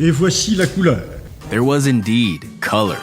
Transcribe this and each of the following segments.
Et voici la couleur. There was indeed color,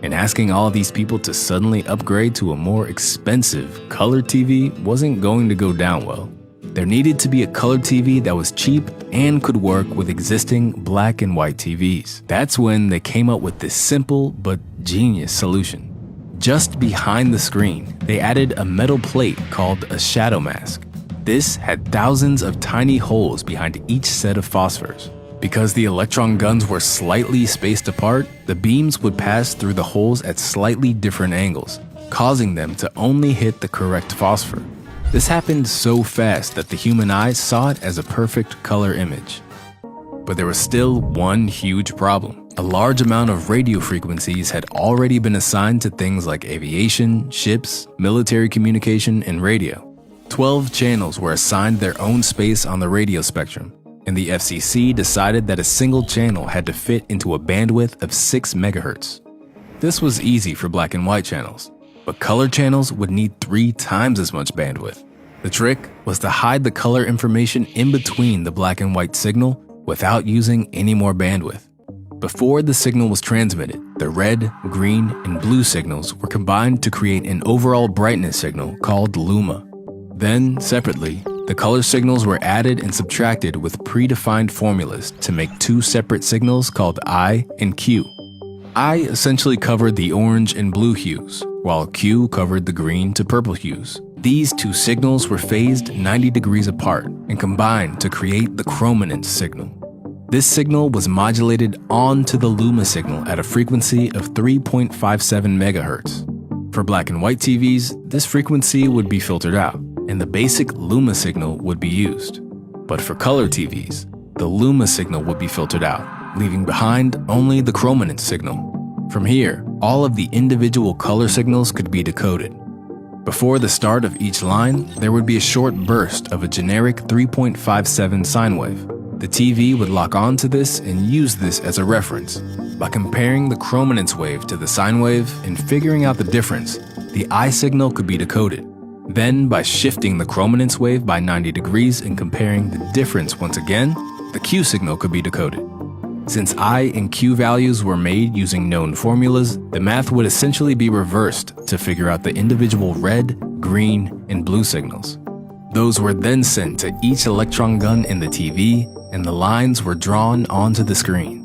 and asking all these people to suddenly upgrade to a more expensive color TV wasn't going to go down well. There needed to be a color TV that was cheap and could work with existing black and white TVs. That's when they came up with this simple but genius solution. Just behind the screen, they added a metal plate called a shadow mask. This had thousands of tiny holes behind each set of phosphors. Because the electron guns were slightly spaced apart, the beams would pass through the holes at slightly different angles, causing them to only hit the correct phosphor. This happened so fast that the human eye saw it as a perfect color image. But there was still one huge problem. A large amount of radio frequencies had already been assigned to things like aviation, ships, military communication, and radio. 12 channels were assigned their own space on the radio spectrum, and the FCC decided that a single channel had to fit into a bandwidth of 6 megahertz. This was easy for black and white channels, but color channels would need 3 times as much bandwidth. The trick was to hide the color information in between the black and white signal without using any more bandwidth. Before the signal was transmitted, the red, green, and blue signals were combined to create an overall brightness signal called luma. Then, separately, the color signals were added and subtracted with predefined formulas to make 2 separate signals called I and Q. I essentially covered the orange and blue hues, while Q covered the green to purple hues. These 2 signals were phased 90 degrees apart and combined to create the chrominance signal. This signal was modulated onto the luma signal at a frequency of 3.57 megahertz. For black and white TVs, this frequency would be filtered out, and the basic luma signal would be used. But for color TVs, the luma signal would be filtered out, leaving behind only the chrominance signal. From here, all of the individual color signals could be decoded. Before the start of each line, there would be a short burst of a generic 3.57 sine wave. The TV would lock onto this and use this as a reference. By comparing the chrominance wave to the sine wave and figuring out the difference, the I signal could be decoded. Then, by shifting the chrominance wave by 90 degrees and comparing the difference once again, the Q signal could be decoded. Since I and Q values were made using known formulas, the math would essentially be reversed to figure out the individual red, green, and blue signals. Those were then sent to each electron gun in the TV, and the lines were drawn onto the screen.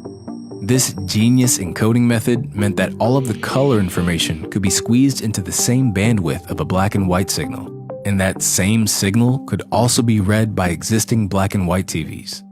This genius encoding method meant that all of the color information could be squeezed into the same bandwidth of a black and white signal, and that same signal could also be read by existing black and white TVs.